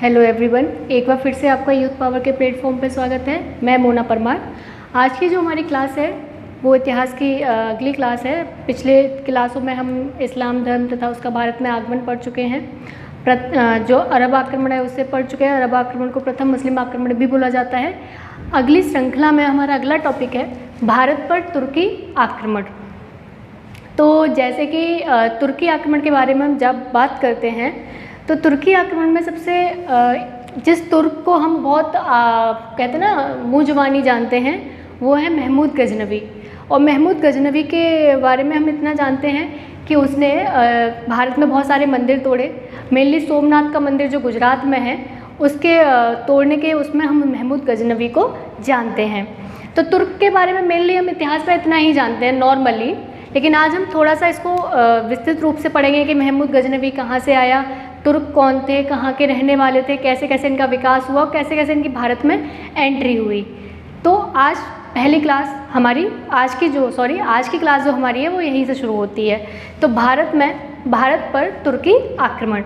Hello everyone, एक बार फिर से आपका यूथ पावर के प्लेटफॉर्म पे स्वागत है। मैं मोना परमार। आज की जो हमारी क्लास है वो इतिहास की अगली क्लास है। पिछले क्लासों में हम इस्लाम धर्म तथा उसका भारत में आगमन पढ़ चुके हैं। जो अरब आक्रमण है उससे पढ़ चुके हैं। अरब आक्रमण को प्रथम मुस्लिम आक्रमण भी बोला जाता है। अगली श्रृंखला में हमारा अगला टॉपिक है भारत पर तुर्की आक्रमण। तो जैसे कि तुर्की आक्रमण के बारे में हम जब बात करते हैं तो तुर्की आक्रमण में सबसे जिस तुर्क को हम बहुत कहते हैं ना मुँह जुबानी जानते हैं वो है महमूद गजनवी। और महमूद गजनवी के बारे में हम इतना जानते हैं कि उसने भारत में बहुत सारे मंदिर तोड़े। मेनली सोमनाथ का मंदिर जो गुजरात में है उसके तोड़ने के उसमें हम महमूद गजनवी को जानते हैं। तो तुर्क के बारे में मेनली हम इतिहास में इतना ही जानते हैं नॉर्मली, लेकिन आज हम थोड़ा सा इसको विस्तृत रूप से पढ़ेंगे कि महमूद गजनवी कहाँ से आया, तुर्क कौन थे, कहाँ के रहने वाले थे, कैसे कैसे इनका विकास हुआ, कैसे कैसे इनकी भारत में एंट्री हुई। तो आज पहली क्लास हमारी आज की क्लास जो हमारी है वो यहीं से शुरू होती है। तो भारत पर तुर्की आक्रमण।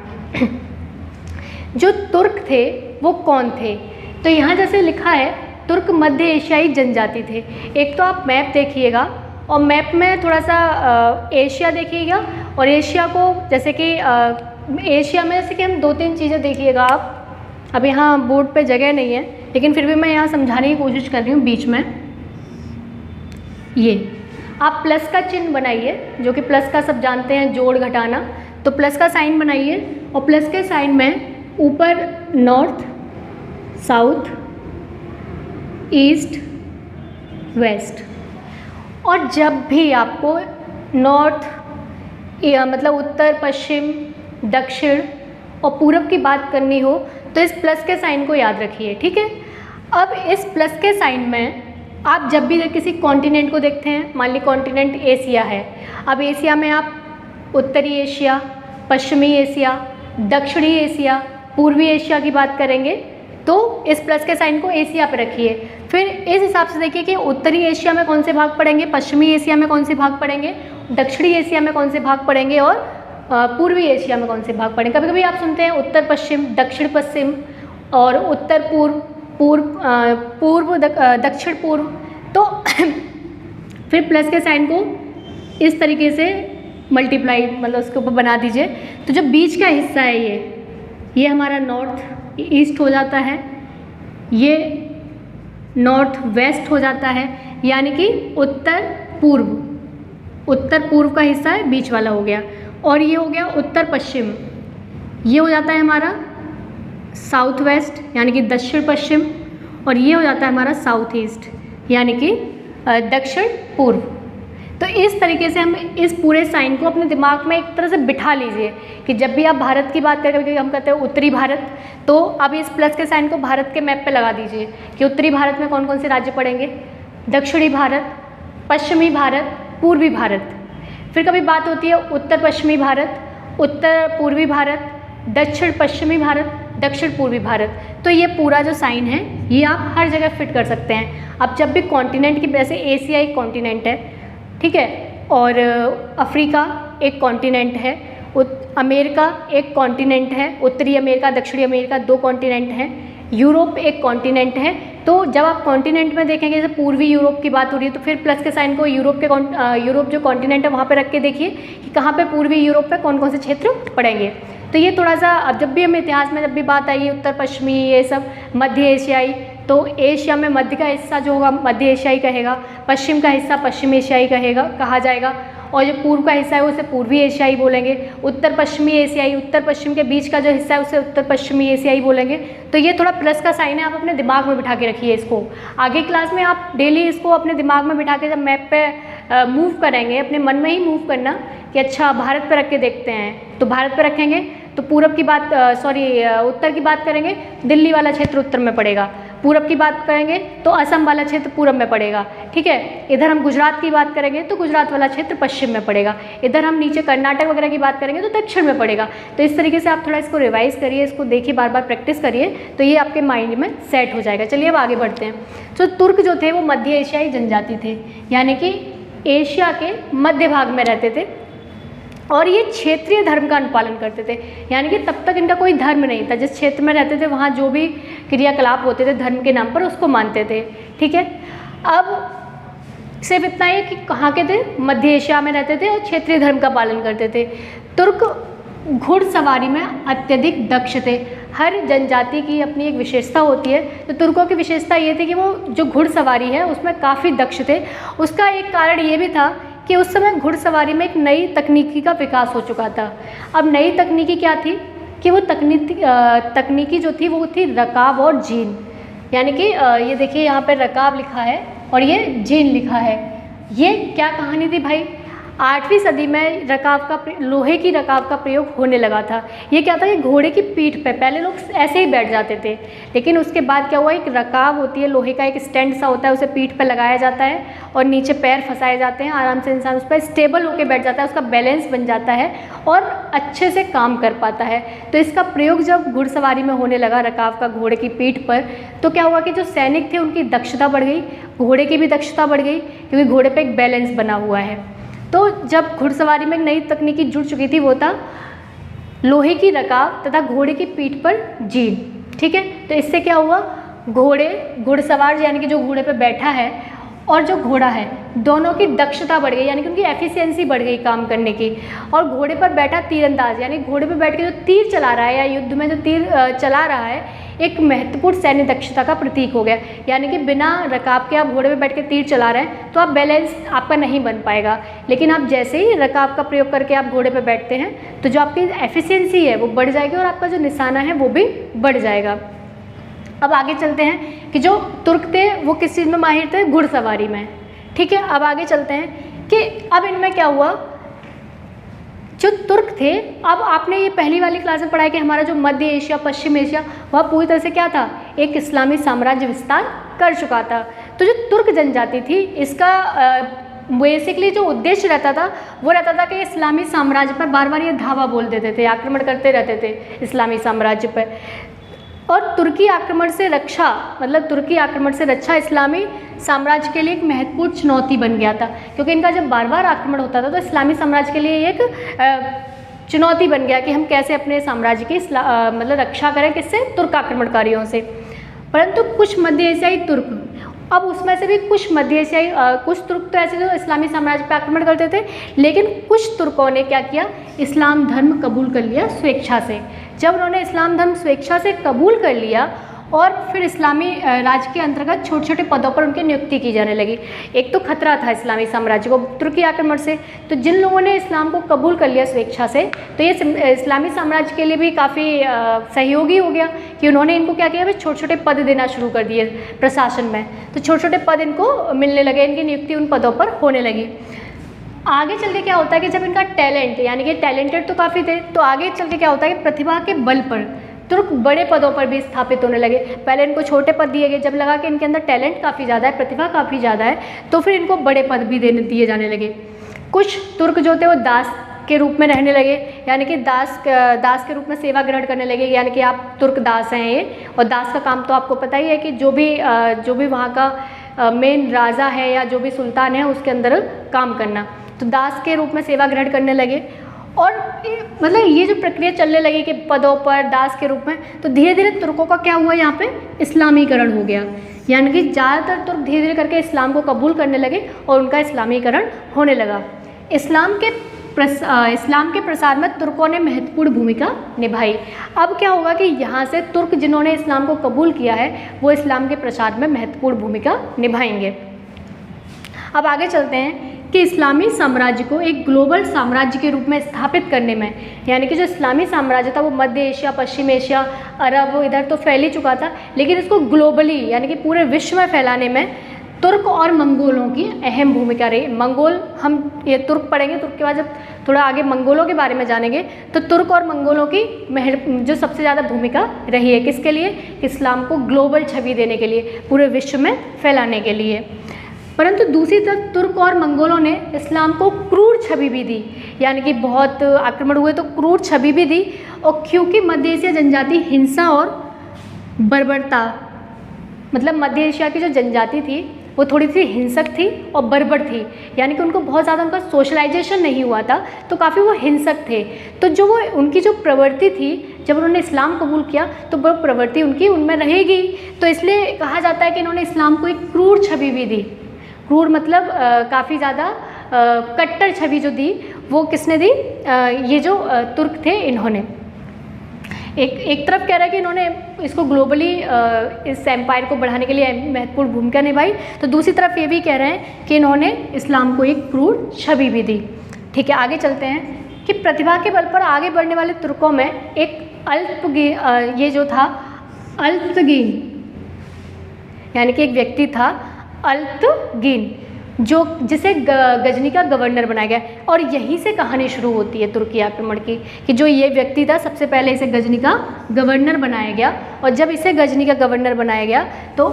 जो तुर्क थे वो कौन थे? तो यहाँ जैसे लिखा है तुर्क मध्य एशियाई जनजाति थे। एक तो आप मैप देखिएगा और मैप में थोड़ा सा एशिया देखिएगा और एशिया को जैसे कि एशिया में जैसे कि हम दो तीन चीज़ें देखिएगा आप। अब यहाँ बोर्ड पे जगह नहीं है लेकिन फिर भी मैं यहाँ समझाने की कोशिश कर रही हूँ। बीच में ये आप प्लस का चिन्ह बनाइए, जो कि प्लस का सब जानते हैं जोड़ घटाना। तो प्लस का साइन बनाइए और प्लस के साइन में ऊपर नॉर्थ, साउथ, ईस्ट, वेस्ट। और जब भी आपको नॉर्थ मतलब उत्तर, पश्चिम, दक्षिण और पूरब की बात करनी हो तो इस प्लस के साइन को याद रखिए, ठीक है। अब इस प्लस के साइन में आप जब भी किसी कॉन्टिनेंट को देखते हैं, मान ली कॉन्टिनेंट एशिया है। अब एशिया में आप उत्तरी एशिया, पश्चिमी एशिया, दक्षिणी एशिया, पूर्वी एशिया की बात करेंगे तो इस प्लस के साइन को एशिया पर रखिए। फिर इस हिसाब से देखिए कि उत्तरी एशिया में कौन से भाग पड़ेंगे, पश्चिमी एशिया में कौन से भाग पड़ेंगे, दक्षिणी एशिया में कौन से भाग पड़ेंगे और पूर्वी एशिया में कौन से भाग पड़ेंगे। कभी कभी आप सुनते हैं उत्तर पश्चिम, दक्षिण पश्चिम और उत्तर पूर्व, दक्षिण पूर्व। तो फिर प्लस के साइन को इस तरीके से मल्टीप्लाई मतलब उसके ऊपर बना दीजिए। तो जो बीच का हिस्सा है ये हमारा नॉर्थ ईस्ट हो जाता है, ये नॉर्थ वेस्ट हो जाता है, यानी कि उत्तर पूर्व का हिस्सा है बीच वाला हो गया। और ये हो गया उत्तर पश्चिम, ये हो जाता है हमारा साउथ वेस्ट यानी कि दक्षिण पश्चिम, और ये हो जाता है हमारा साउथ ईस्ट यानी कि दक्षिण पूर्व। तो इस तरीके से हम इस पूरे साइन को अपने दिमाग में एक तरह से बिठा लीजिए कि जब भी आप भारत की बात करें, क्योंकि हम कहते हैं उत्तरी भारत, तो अब इस प्लस के साइन को भारत के मैप पे लगा दीजिए कि उत्तरी भारत में कौन कौन से राज्य पड़ेंगे, दक्षिणी भारत, पश्चिमी भारत, पूर्वी भारत। फिर कभी बात होती है उत्तर पश्चिमी भारत, उत्तर पूर्वी भारत, दक्षिण पश्चिमी भारत, दक्षिण पूर्वी भारत। तो ये पूरा जो साइन है ये आप हर जगह फिट कर सकते हैं। अब जब भी कॉन्टिनेंट की, वैसे एशिया एक कॉन्टिनेंट है, ठीक है, और अफ्रीका एक कॉन्टिनेंट है, अमेरिका एक कॉन्टिनेंट है, उत्तरी अमेरिका, दक्षिणी अमेरिका दो कॉन्टिनेंट हैं, यूरोप एक कॉन्टिनेंट है। तो जब आप कॉन्टिनेंट में देखेंगे, जैसे पूर्वी यूरोप की बात हो रही है तो फिर प्लस के साइन को यूरोप जो कॉन्टिनेंट है वहाँ पे रख के देखिए कि कहाँ पे पूर्वी यूरोप पे कौन कौन से क्षेत्र पड़ेंगे। तो ये थोड़ा सा, अब जब भी हम इतिहास में जब भी बात आई उत्तर पश्चिमी ये सब मध्य एशियाई, तो एशिया में मध्य का हिस्सा जो होगा मध्य एशियाई कहेगा, पश्चिम का हिस्सा पश्चिम एशियाई कहा जाएगा, और जो पूर्व का हिस्सा है उसे पूर्वी एशियाई बोलेंगे। उत्तर पश्चिमी एशियाई, उत्तर पश्चिम के बीच का जो हिस्सा है उसे उत्तर पश्चिमी एशियाई बोलेंगे। तो ये थोड़ा प्लस का साइन है, आप अपने दिमाग में बिठा के रखिए इसको। आगे क्लास में आप डेली इसको अपने दिमाग में बिठा के जब मैप पे मूव करेंगे, अपने मन में ही मूव करना कि अच्छा भारत पे रख के देखते हैं, तो भारत पे रखेंगे तो पूरब की बात उत्तर की बात करेंगे दिल्ली वाला क्षेत्र उत्तर में पड़ेगा, पूरब की बात करेंगे तो असम वाला क्षेत्र पूरब में पड़ेगा, ठीक है। इधर हम गुजरात की बात करेंगे तो गुजरात वाला क्षेत्र पश्चिम में पड़ेगा, इधर हम नीचे कर्नाटक वगैरह की बात करेंगे तो दक्षिण में पड़ेगा। तो इस तरीके से आप थोड़ा इसको रिवाइज करिए, इसको देखिए, बार बार प्रैक्टिस करिए, तो ये आपके माइंड में सेट हो जाएगा। चलिए अब आगे बढ़ते हैं। तो तुर्क जो थे वो मध्य एशियाई जनजाति थे, यानी कि एशिया के मध्य भाग में रहते थे। और ये क्षेत्रीय धर्म का अनुपालन करते थे, यानी कि तब तक इनका कोई धर्म नहीं था। जिस क्षेत्र में रहते थे वहाँ जो भी क्रियाकलाप होते थे धर्म के नाम पर उसको मानते थे। ठीक है, अब सिर्फ इतना ही कि कहाँ के थे, मध्य एशिया में रहते थे और क्षेत्रीय धर्म का पालन करते थे। तुर्क घुड़सवारी में अत्यधिक दक्ष थे। हर जनजाति की अपनी एक विशेषता होती है, तो तुर्कों की विशेषता ये थी कि वो जो घुड़सवारी है उसमें काफ़ी दक्ष थे। उसका एक कारण ये भी था कि उस समय घुड़सवारी में एक नई तकनीकी का विकास हो चुका था। अब नई तकनीकी क्या थी कि वो तकनीकी जो थी वो थी रकाब और जीन, यानी कि ये देखिए यहाँ पे रकाब लिखा है और ये जीन लिखा है। ये क्या कहानी थी भाई, 8वीं सदी में रकाब का लोहे की रकाब का प्रयोग होने लगा था। ये क्या था कि घोड़े की पीठ पे पहले लोग ऐसे ही बैठ जाते थे, लेकिन उसके बाद क्या हुआ, एक रकाब होती है लोहे का, एक स्टैंड सा होता है, उसे पीठ पे लगाया जाता है और नीचे पैर फंसाए जाते हैं, आराम से इंसान उस पर स्टेबल होकर बैठ जाता है, उसका बैलेंस बन जाता है और अच्छे से काम कर पाता है। तो इसका प्रयोग जब घुड़सवारी में होने लगा रकाब का घोड़े की पीठ पर, तो क्या हुआ कि जो सैनिक थे उनकी दक्षता बढ़ गई, घोड़े की भी दक्षता बढ़ गई, क्योंकि घोड़े पर एक बैलेंस बना हुआ है। तो जब घुड़सवारी में एक नई तकनीकी जुड़ चुकी थी वो था लोहे की रकाब तथा घोड़े की पीठ पर जीन। ठीक है, तो इससे क्या हुआ, घुड़सवार यानी कि जो घोड़े पे बैठा है और जो घोड़ा है दोनों की दक्षता बढ़ गई, यानी कि उनकी एफिशिएंसी बढ़ गई काम करने की। और घोड़े पर बैठा तीरंदाज, यानी घोड़े पर बैठ के जो तीर चला रहा है या युद्ध में जो तीर चला रहा है, एक महत्वपूर्ण सैन्य दक्षता का प्रतीक हो गया। यानी कि बिना रकाब के आप घोड़े पर बैठ के तीर चला रहे हैं तो आप बैलेंस आपका नहीं बन पाएगा, लेकिन आप जैसे ही रकाब का प्रयोग करके आप घोड़े पर बैठते हैं तो जो आपकी एफिशिएंसी है वो बढ़ जाएगी और आपका जो निशाना है वो भी बढ़ जाएगा। अब आगे चलते हैं कि जो तुर्क थे वो किस चीज़ में माहिर थे, घुड़सवारी में। ठीक है, अब आगे चलते हैं कि अब इनमें क्या हुआ, जो तुर्क थे, अब आपने ये पहली वाली क्लास में पढ़ा है कि हमारा जो मध्य एशिया पश्चिम एशिया वह पूरी तरह से क्या था, एक इस्लामी साम्राज्य विस्तार कर चुका था। तो जो तुर्क जनजाति थी इसका बेसिकली जो उद्देश्य रहता था वो रहता था कि इस्लामी साम्राज्य पर बार बार ये धावा बोल देते थे, आक्रमण करते रहते थे इस्लामी साम्राज्य पर। और तुर्की आक्रमण से रक्षा, मतलब तुर्की आक्रमण से रक्षा इस्लामी साम्राज्य के लिए एक महत्वपूर्ण चुनौती बन गया था, क्योंकि इनका जब बार बार आक्रमण होता था तो इस्लामी साम्राज्य के लिए एक चुनौती बन गया कि हम कैसे अपने साम्राज्य की मतलब रक्षा करें, किससे, तुर्क आक्रमणकारियों से। परंतु कुछ मध्य एशियाई तुर्क, अब उसमें से भी कुछ मध्य एशियाई कुछ तुर्क तो ऐसे जो इस्लामी साम्राज्य पर आक्रमण करते थे, लेकिन कुछ तुर्कों ने क्या किया, इस्लाम धर्म कबूल कर लिया स्वेच्छा से। जब उन्होंने इस्लाम धर्म स्वेच्छा से कबूल कर लिया और फिर इस्लामी राज्य के अंतर्गत छोटे छोटे पदों पर उनकी नियुक्ति की जाने लगी। एक तो खतरा था इस्लामी साम्राज्य को तुर्की आक्रमण से, तो जिन लोगों ने इस्लाम को कबूल कर लिया स्वेच्छा से, तो ये इस्लामी साम्राज्य के लिए भी काफ़ी सहयोगी हो गया कि उन्होंने इनको क्या किया, भाई छोटे छोटे पद देना शुरू कर दिए प्रशासन में। तो छोटे छोटे पद इनको मिलने लगे, इनकी नियुक्ति उन पदों पर होने लगी। आगे चल के क्या होता है कि जब इनका टैलेंट, यानी कि टैलेंटेड तो काफ़ी थे, तो आगे चल के क्या होता है कि प्रतिभा के बल पर तुर्क बड़े पदों पर भी स्थापित होने लगे। पहले इनको छोटे पद दिए गए, जब लगा कि इनके अंदर टैलेंट काफ़ी ज़्यादा है, प्रतिभा काफ़ी ज़्यादा है, तो फिर इनको बड़े पद भी दिए जाने लगे। कुछ तुर्क जो थे वो दास के रूप में रहने लगे, यानी कि दास के रूप में सेवा ग्रहण करने लगे, यानी कि आप तुर्क दास हैं ये। और दास का काम तो आपको पता ही है कि जो भी वहाँ का मेन राजा है या जो भी सुल्तान है उसके अंदर काम करना, तो दास के रूप में सेवा ग्रहण करने लगे। और मतलब ये जो प्रक्रिया चलने लगी कि पदों पर दास के रूप में, तो धीरे धीरे तुर्कों का क्या हुआ, यहाँ पे इस्लामीकरण हो गया, यानी कि ज़्यादातर तुर्क धीरे धीरे करके इस्लाम को कबूल करने लगे और उनका इस्लामीकरण होने लगा। इस्लाम के प्रसार में तुर्कों ने महत्वपूर्ण भूमिका निभाई। अब क्या होगा कि यहाँ से तुर्क जिन्होंने इस्लाम को कबूल किया है वो इस्लाम के प्रसार में महत्वपूर्ण भूमिका निभाएंगे। अब आगे चलते हैं कि इस्लामी साम्राज्य को एक ग्लोबल साम्राज्य के रूप में स्थापित करने में, यानी कि जो इस्लामी साम्राज्य था वो मध्य एशिया पश्चिम एशिया अरब इधर तो फैल ही चुका था, लेकिन इसको ग्लोबली यानी कि पूरे विश्व में फैलाने में तुर्क और मंगोलों की अहम भूमिका रही। मंगोल, हम ये तुर्क पढ़ेंगे, तुर्क के बाद जब थोड़ा आगे मंगोलों के बारे में जानेंगे तो तुर्क और मंगोलों की जो सबसे ज़्यादा भूमिका रही है, किसके लिए, इस्लाम को ग्लोबल छवि देने के लिए, पूरे विश्व में फैलाने के लिए। परंतु दूसरी तरफ तुर्क और मंगोलों ने इस्लाम को क्रूर छवि भी दी, यानी कि बहुत आक्रमण हुए तो क्रूर छवि भी दी। और क्योंकि मध्य एशिया जनजाति हिंसा और बर्बरता, मतलब मध्य एशिया की जो जनजाति थी वो थोड़ी सी हिंसक थी और बर्बर थी, यानी कि उनको बहुत ज़्यादा उनका सोशलाइजेशन नहीं हुआ था, तो काफ़ी वो हिंसक थे। तो जो वो उनकी जो प्रवृत्ति थी, जब उन्होंने इस्लाम कबूल किया तो वो प्रवृत्ति उनकी उनमें रहेगी। तो इसलिए कहा जाता है कि इन्होंने इस्लाम को एक क्रूर छवि भी दी। क्रूर मतलब काफ़ी ज़्यादा कट्टर छवि जो दी, वो किसने दी? ये जो तुर्क थे इन्होंने। एक तरफ कह रहा है कि इन्होंने इसको ग्लोबली इस एम्पायर को बढ़ाने के लिए महत्वपूर्ण भूमिका निभाई, तो दूसरी तरफ ये भी कह रहे हैं कि इन्होंने इस्लाम को एक क्रूर छवि भी दी। ठीक है, आगे चलते हैं कि प्रतिभा के बल पर आगे बढ़ने वाले तुर्कों में एक ये जो था अल्पतगीन, यानी कि एक व्यक्ति था अल्पतगीन, जो जिसे गजनी का गवर्नर बनाया गया। और यहीं से कहानी शुरू होती है तुर्की आक्रमण की, कि जो ये व्यक्ति था सबसे पहले इसे गजनी का गवर्नर बनाया गया, और जब इसे गजनी का गवर्नर बनाया गया तो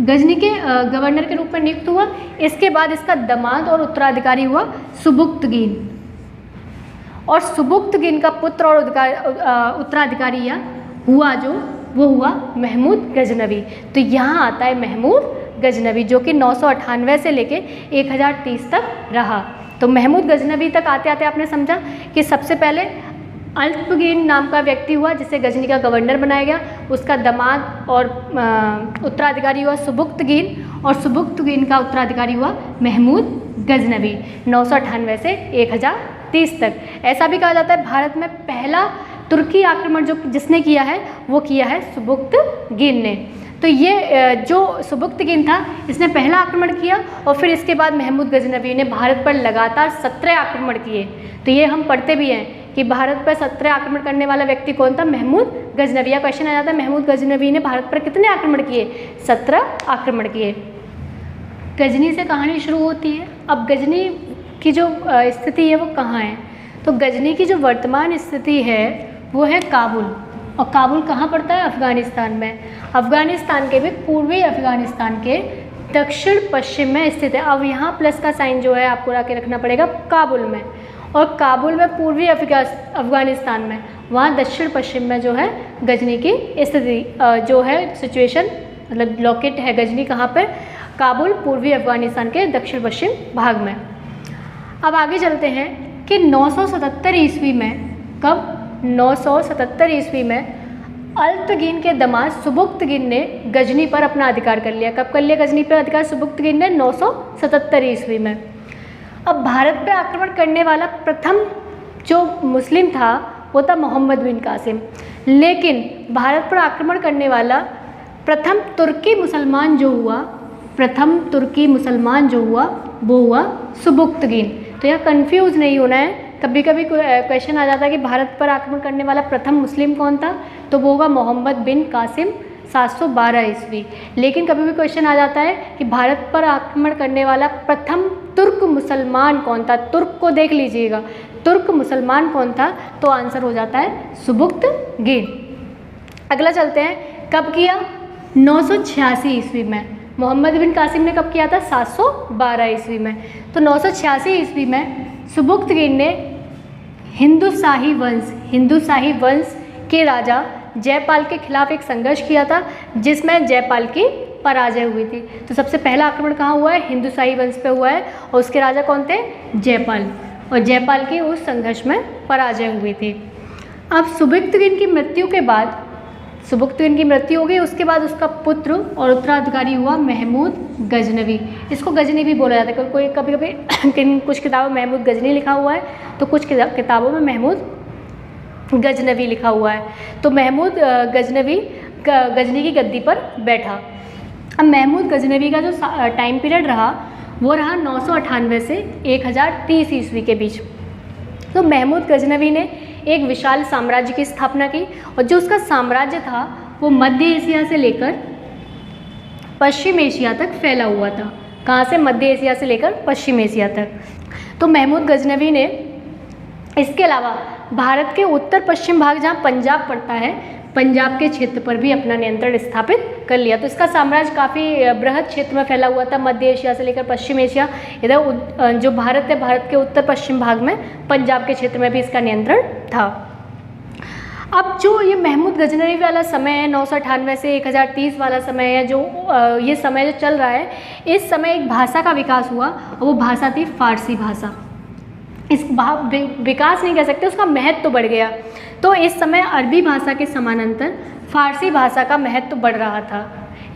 गजनी के गवर्नर के रूप में नियुक्त हुआ। इसके बाद इसका दामाद और उत्तराधिकारी हुआ सुबुक्तगीन, और सुबुक्तगीन का पुत्र और उत्तराधिकारी हुआ जो वो हुआ महमूद गजनवी। तो यहाँ आता है महमूद गजनवी, जो कि 998 से लेके 1030 तक रहा। तो महमूद गजनवी तक आते आते आपने समझा कि सबसे पहले अल्पतगीन नाम का व्यक्ति हुआ जिसे गजनी का गवर्नर बनाया गया, उसका दामाद और उत्तराधिकारी हुआ सुबुक्तगीन, और सुबुक्तगीन का उत्तराधिकारी हुआ महमूद गजनवी 998 से 1030 तक। ऐसा भी कहा जाता है भारत में पहला तुर्की आक्रमण जो जिसने किया है वो किया है सुबुक्तगीन ने। तो ये जो सुबुक्तगीन था इसने पहला आक्रमण किया, और फिर इसके बाद महमूद गजनवी ने भारत पर लगातार 17 आक्रमण किए। तो ये हम पढ़ते भी हैं कि भारत पर 17 आक्रमण करने वाला व्यक्ति कौन था? महमूद गजनवी। या क्वेश्चन आ जाता है महमूद गजनवी ने भारत पर कितने आक्रमण किए? 17 आक्रमण किए। गजनी से कहानी शुरू होती है। अब गजनी की जो स्थिति है वो कहाँ है? तो गजनी की जो वर्तमान स्थिति है वो है काबुल, और काबुल कहाँ पड़ता है? अफ़गानिस्तान में। अफ़गानिस्तान के भी पूर्वी अफ़गानिस्तान के दक्षिण पश्चिम में स्थित है। अब यहाँ प्लस का साइन जो है आपको ला के रखना पड़ेगा काबुल में, और काबुल में पूर्वी अफ़गानिस्तान में, वहाँ दक्षिण पश्चिम में जो है गजनी की स्थिति जो है सिचुएशन, मतलब लोकेट है गजनी कहाँ पर? काबुल, पूर्वी अफ़गानिस्तान के दक्षिण पश्चिम भाग में। अब आगे चलते हैं कि 977 ईस्वी में, कब? 977 ईस्वी में अल्पतगीन के दामाद सुबुक्तगीन ने गजनी पर अपना अधिकार कर लिया। कब कर लिया गजनी पर अधिकार सुबुक्तगीन ने? 977 ईस्वी में। अब भारत पर आक्रमण करने वाला प्रथम जो मुस्लिम था वो था मोहम्मद बिन कासिम, लेकिन भारत पर आक्रमण करने वाला प्रथम तुर्की मुसलमान जो हुआ, प्रथम तुर्की मुसलमान जो हुआ वो हुआ सुबुक्तगीन। तो यहाँ कंफ्यूज नहीं होना है, कभी कभी क्वेश्चन आ जाता है कि भारत पर आक्रमण करने वाला प्रथम मुस्लिम कौन था? तो वो होगा मोहम्मद बिन कासिम 712 ईस्वी। लेकिन कभी भी क्वेश्चन आ जाता है कि भारत पर आक्रमण करने वाला प्रथम तुर्क मुसलमान कौन था? तुर्क को देख लीजिएगा, तुर्क मुसलमान कौन था? तो आंसर हो जाता है सुबुक्तगीन। अगला चलते हैं, कब किया? 986 ईस्वी में। मोहम्मद बिन कासिम ने कब किया था? 712 ईस्वी में। तो 986 ईस्वी में सुबुक्तगीन ने हिंदुशाही वंश के राजा जयपाल के खिलाफ एक संघर्ष किया था, जिसमें जयपाल की पराजय हुई थी। तो सबसे पहला आक्रमण कहाँ हुआ है? हिंदुशाही वंश पे हुआ है, और उसके राजा कौन थे? जयपाल, और जयपाल की उस संघर्ष में पराजय हुई थी। अब सुबुक्तगीन की मृत्यु के बाद, सुबुक्तगीन की मृत्यु हो गई, उसके बाद उसका पुत्र और उत्तराधिकारी हुआ महमूद गजनवी। इसको गजनी भी बोला जाता है, कोई कभी कभी कुछ किताबों में महमूद गजनी लिखा हुआ है, तो कुछ किताबों में महमूद गजनवी लिखा हुआ है। तो महमूद गजनवी गजनी की गद्दी पर बैठा। अब महमूद गजनवी का जो टाइम पीरियड रहा वो रहा 998 से 1030 ईस्वी के बीच। तो महमूद गजनवी ने एक विशाल साम्राज्य की स्थापना की, और जो उसका साम्राज्य था वो मध्य एशिया से लेकर पश्चिम एशिया तक फैला हुआ था। कहाँ से? मध्य एशिया से लेकर पश्चिम एशिया तक। तो महमूद गजनवी ने इसके अलावा भारत के उत्तर पश्चिम भाग जहाँ पंजाब पड़ता है, पंजाब के क्षेत्र पर भी अपना नियंत्रण स्थापित कर लिया। तो इसका साम्राज्य काफ़ी बृहद क्षेत्र में फैला हुआ था, मध्य एशिया से लेकर पश्चिम एशिया। इधर जो भारत है, भारत के उत्तर पश्चिम भाग में पंजाब के क्षेत्र में भी इसका नियंत्रण था। अब जो ये महमूद गजनवी वाला समय है 998 से 1030 वाला समय है, जो ये समय जो चल रहा है, इस समय एक भाषा का विकास हुआ और वो भाषा थी फारसी भाषा। इस विकास नहीं कह सकते, उसका महत्व तो बढ़ गया। तो इस समय अरबी भाषा के समानांतर फारसी भाषा का महत्व बढ़ रहा था,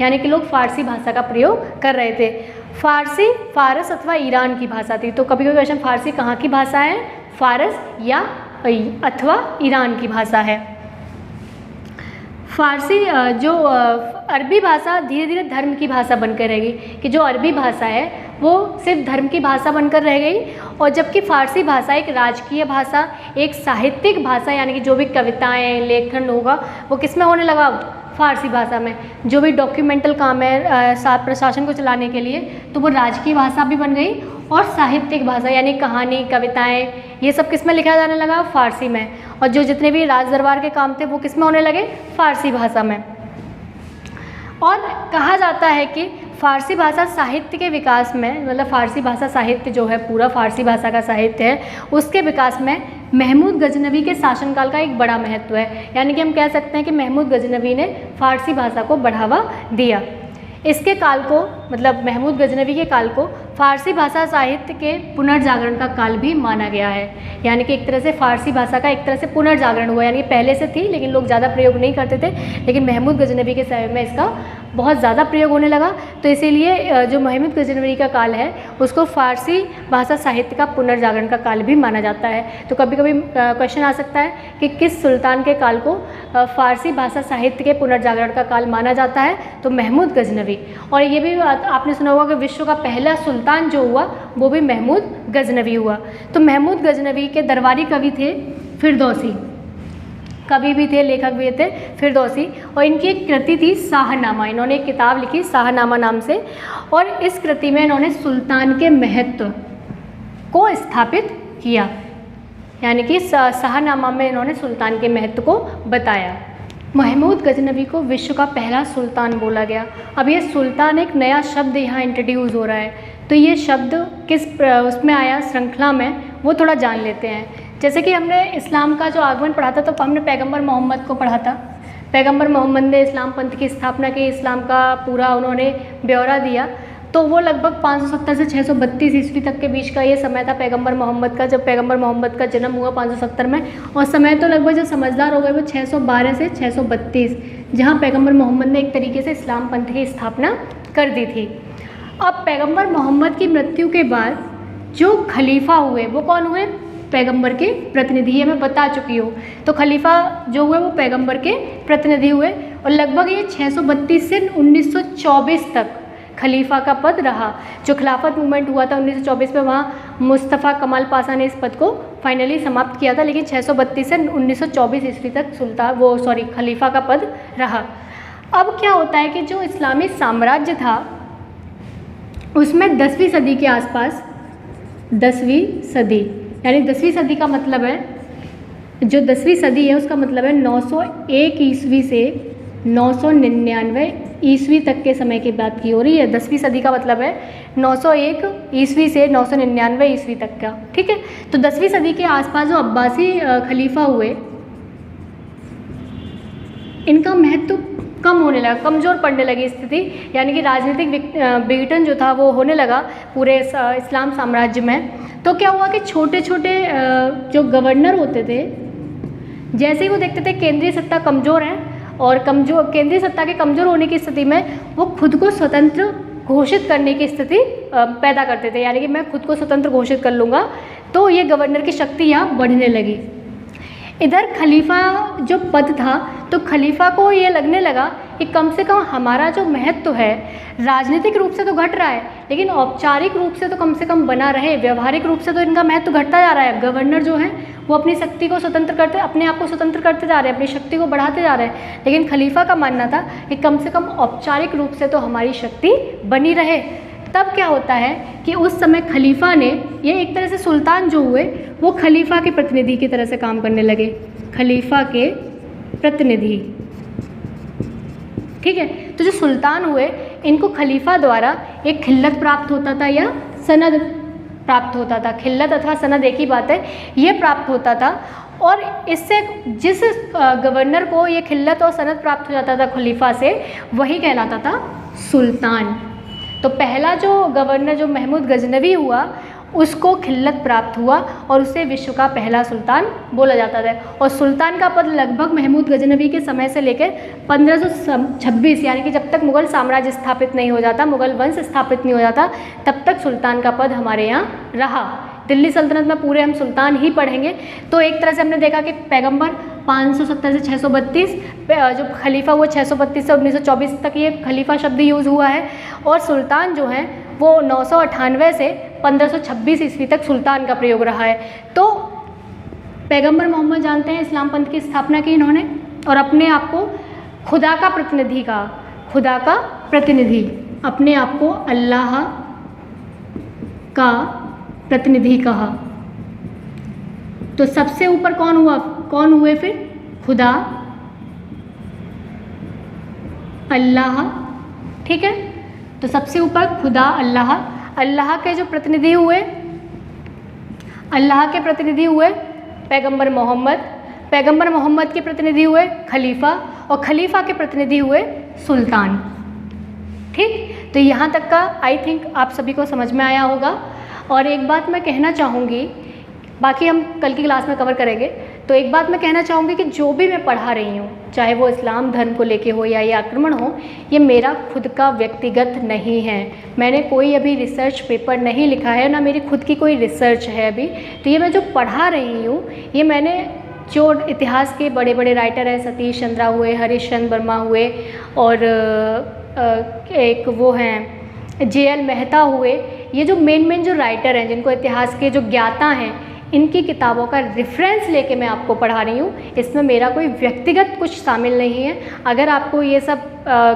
यानी कि लोग फारसी भाषा का प्रयोग कर रहे थे। फारसी फारस अथवा ईरान की भाषा थी। तो कभी कभी क्वेश्चन, फारसी कहाँ की भाषा है? फारस या अथवा ईरान की भाषा है। फारसी जो अरबी भाषा धीरे धीरे धर्म की भाषा बनकर रह गई, कि जो अरबी भाषा है वो सिर्फ धर्म की भाषा बनकर रह गई, और जबकि फारसी भाषा एक राजकीय भाषा, एक साहित्यिक भाषा, यानी कि जो भी कविताएं लेखन होगा वो किस में होने लगा? फारसी भाषा में। जो भी डॉक्यूमेंटल काम है प्रशासन को चलाने के लिए, तो वो राजकीय भाषा भी बन गई, और साहित्यिक भाषा यानी कहानी कविताएं ये सब किस में लिखा जाने लगा? फारसी में। और जो जितने भी राज दरबार के काम थे वो किस में होने लगे? फारसी भाषा में। और कहा जाता है कि फारसी भाषा साहित्य के विकास में, मतलब फारसी भाषा साहित्य जो है, पूरा फारसी भाषा का साहित्य है, उसके विकास में महमूद गजनवी के शासनकाल का एक बड़ा महत्व है। यानी कि हम कह सकते हैं कि महमूद गजनवी ने फारसी भाषा को बढ़ावा दिया। इसके काल को, मतलब महमूद गजनवी के काल को फारसी भाषा साहित्य के पुनर्जागरण का काल भी माना गया है। यानी कि एक तरह से फारसी भाषा का एक तरह से पुनर्जागरण हुआ, यानी कि पहले से थी लेकिन लोग ज़्यादा प्रयोग नहीं करते थे, लेकिन महमूद गजनवी के समय में इसका बहुत ज़्यादा प्रयोग होने लगा। तो इसीलिए जो महमूद गजनवी का काल है उसको फारसी भाषा साहित्य का पुनर्जागरण का काल भी माना जाता है। तो कभी कभी क्वेश्चन आ सकता है कि किस सुल्तान के काल को फारसी भाषा साहित्य के पुनर्जागरण का काल माना जाता है? तो महमूद गजनवी। और ये भी आपने सुना होगा कि विश्व का पहला सुल्तान जो हुआ वो भी महमूद गजनवी हुआ। तो महमूद गजनवी के दरबारी कवि थे फिरदौसी, कवि भी थे, लेखक भी थे फिरदौसी, और इनकी एक कृति थी शाहनामा। इन्होंने एक किताब लिखी शाहनामा नाम से, और इस कृति में इन्होंने सुल्तान के महत्व को स्थापित किया, यानी कि शाहनामा में इन्होंने सुल्तान के महत्व को बताया। महमूद गजनवी को विश्व का पहला सुल्तान बोला गया। अब ये सुल्तान एक नया शब्द यहाँ इंट्रोड्यूस हो रहा है, तो ये शब्द किस उसमें आया श्रृंखला में, वो थोड़ा जान लेते हैं। जैसे कि हमने इस्लाम का जो आगमन पढ़ा था, तो हमने पैगंबर मोहम्मद को पढ़ा था। पैगंबर मोहम्मद ने इस्लाम पंथ की स्थापना की, इस्लाम का पूरा उन्होंने ब्यौरा दिया। तो वो लगभग 570 से 632 ईस्वी तक के बीच का ये समय था पैगंबर मोहम्मद का, जब पैगंबर मोहम्मद का जन्म हुआ 570 में। और समय तो लगभग जो समझदार हो गए वो 612 से 632, जहाँ पैगंबर मोहम्मद ने एक तरीके से इस्लाम पंथ की स्थापना कर दी थी। अब पैगंबर मोहम्मद की मृत्यु के बाद जो खलीफा हुए वो कौन हुए? पैगंबर के प्रतिनिधि। ये मैं बता चुकी हूँ। तो खलीफा जो हुए वो पैगंबर के प्रतिनिधि हुए, और लगभग ये 632 से 1924 तक खलीफा का पद रहा। जो खिलाफत मूवमेंट हुआ था 1924 में, वहाँ मुस्तफ़ा कमाल पाशा ने इस पद को फाइनली समाप्त किया था, लेकिन 632 से 1924 ईस्वी तक खलीफा का पद रहा। अब क्या होता है कि जो इस्लामी साम्राज्य था उसमें 10वीं सदी के आसपास, 10वीं सदी यानी 10वीं सदी का मतलब है, जो 10वीं सदी है उसका मतलब है 901 ईस्वी से 999 ईस्वी तक के समय की बात की हो रही है। 10वीं सदी का मतलब है 901 ईस्वी से 999 ईस्वी तक का, ठीक है। तो 10वीं सदी के आसपास जो अब्बासी खलीफा हुए, इनका महत्व कम होने लगा, कमज़ोर पड़ने लगी स्थिति, यानी कि राजनीतिक विघटन जो था वो होने लगा पूरे इस्लाम साम्राज्य में। तो क्या हुआ कि छोटे छोटे जो गवर्नर होते थे, जैसे ही वो देखते थे केंद्रीय सत्ता कमज़ोर है, और केंद्रीय सत्ता के कमज़ोर होने की स्थिति में वो खुद को स्वतंत्र घोषित करने की स्थिति पैदा करते थे, यानी कि मैं खुद को स्वतंत्र घोषित कर लूँगा। तो ये गवर्नर की शक्ति यहाँ बढ़ने लगी। इधर खलीफा जो पद था, तो खलीफा को ये लगने लगा कि कम से कम हमारा जो महत्व है राजनीतिक रूप से तो घट रहा है, लेकिन औपचारिक रूप से तो कम से कम बना रहे, व्यवहारिक रूप से तो इनका महत्व घटता जा रहा है। गवर्नर जो है वो अपनी शक्ति को स्वतंत्र करते, अपने आप को स्वतंत्र करते जा रहे हैं, अपनी शक्ति को बढ़ाते जा रहे हैं, लेकिन खलीफा का मानना था कि कम से कम औपचारिक रूप से तो हमारी शक्ति बनी रहे। तब क्या होता है कि उस समय खलीफा ने, ये एक तरह से सुल्तान जो हुए वो खलीफा के प्रतिनिधि की तरह से काम करने लगे, खलीफा के प्रतिनिधि, ठीक है। तो जो सुल्तान हुए इनको खलीफा द्वारा एक खिल्लत प्राप्त होता था या सनद प्राप्त होता था। खिल्लत अथवा सनद एक ही बात है, ये प्राप्त होता था। और इससे जिस गवर्नर को ये खिल्लत और सनद प्राप्त हो जाता था खलीफा से, वही कहलाता था सुल्तान। तो पहला जो गवर्नर जो महमूद गजनवी हुआ उसको खिल्लत प्राप्त हुआ और उसे विश्व का पहला सुल्तान बोला जाता था। और सुल्तान का पद लगभग महमूद गजनवी के समय से लेकर 1526 यानी कि जब तक मुग़ल साम्राज्य स्थापित नहीं हो जाता, मुग़ल वंश स्थापित नहीं हो जाता, तब तक सुल्तान का पद हमारे यहाँ रहा। दिल्ली सल्तनत में पूरे हम सुल्तान ही पढ़ेंगे। तो एक तरह से हमने देखा कि पैगंबर 570 से 632, जो खलीफा वो 632 से 1924 तक ये खलीफा शब्द यूज़ हुआ है, और सुल्तान जो है वो 998 से 1526 ईस्वी तक सुल्तान का प्रयोग रहा है। तो पैगंबर मोहम्मद जानते हैं इस्लाम पंथ की स्थापना की इन्होंने, और अपने आप को खुदा का प्रतिनिधि कहा, खुदा का प्रतिनिधि, अपने आप को अल्लाह का प्रतिनिधि कहा। तो सबसे ऊपर कौन हुए फिर? खुदा, अल्लाह, ठीक है। तो सबसे ऊपर खुदा, अल्लाह, अल्लाह के जो प्रतिनिधि हुए, अल्लाह के प्रतिनिधि हुए पैगंबर मोहम्मद, पैगंबर मोहम्मद के प्रतिनिधि हुए खलीफा, और खलीफा के प्रतिनिधि हुए सुल्तान। ठीक, तो यहाँ तक का आई थिंक आप सभी को समझ में आया होगा। और एक बात मैं कहना चाहूँगी, बाकी हम कल की क्लास में कवर करेंगे, तो एक बात मैं कहना चाहूँगी कि जो भी मैं पढ़ा रही हूँ, चाहे वो इस्लाम धर्म को लेके हो या ये आक्रमण हो, ये मेरा खुद का व्यक्तिगत नहीं है। मैंने कोई अभी रिसर्च पेपर नहीं लिखा है, ना मेरी खुद की कोई रिसर्च है अभी। तो ये मैं जो पढ़ा रही हूँ, ये मैंने जो इतिहास के बड़े बड़े राइटर हैं, सतीश चंद्रा हुए, हरीश चंद्र वर्मा हुए, और एक वो हैं JL मेहता हुए, ये जो मेन जो राइटर हैं, जिनको इतिहास के जो ज्ञाता हैं, इनकी किताबों का रेफरेंस लेके मैं आपको पढ़ा रही हूँ। इसमें मेरा कोई व्यक्तिगत कुछ शामिल नहीं है। अगर आपको ये सब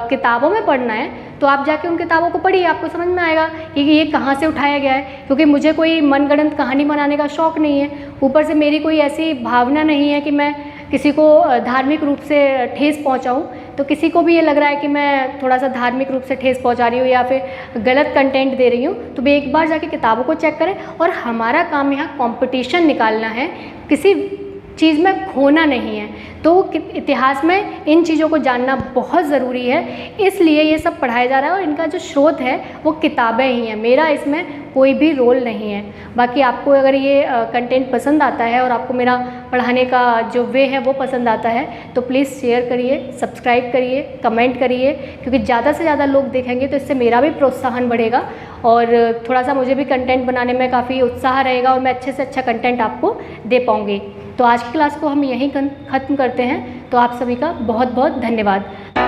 किताबों में पढ़ना है तो आप जाके उन किताबों को पढ़िए, आपको समझ में आएगा कि ये कहाँ से उठाया गया है। क्योंकि मुझे कोई मनगढ़ंत कहानी बनाने का शौक़ नहीं है, ऊपर से मेरी कोई ऐसी भावना नहीं है कि मैं किसी को धार्मिक रूप से ठेस पहुंचाऊं। तो किसी को भी ये लग रहा है कि मैं थोड़ा सा धार्मिक रूप से ठेस पहुंचा रही हूँ या फिर गलत कंटेंट दे रही हूँ, तो वे एक बार जाके किताबों को चेक करें। और हमारा काम यहाँ कंपटीशन निकालना है, किसी चीज़ में खोना नहीं है। तो इतिहास में इन चीज़ों को जानना बहुत ज़रूरी है, इसलिए ये सब पढ़ाया जा रहा है। और इनका जो स्रोत है वो किताबें ही हैं, मेरा इसमें कोई भी रोल नहीं है। बाकी आपको अगर ये कंटेंट पसंद आता है और आपको मेरा पढ़ाने का जो वे है वो पसंद आता है, तो प्लीज़ शेयर करिए, सब्सक्राइब करिए, कमेंट करिए, क्योंकि ज़्यादा से ज़्यादा लोग देखेंगे तो इससे मेरा भी प्रोत्साहन बढ़ेगा और थोड़ा सा मुझे भी कंटेंट बनाने में काफ़ी उत्साह रहेगा और मैं अच्छे से अच्छा कंटेंट आपको दे पाऊँगी। तो आज की क्लास को हम यहीं ख़त्म करते हैं। तो आप सभी का बहुत बहुत धन्यवाद।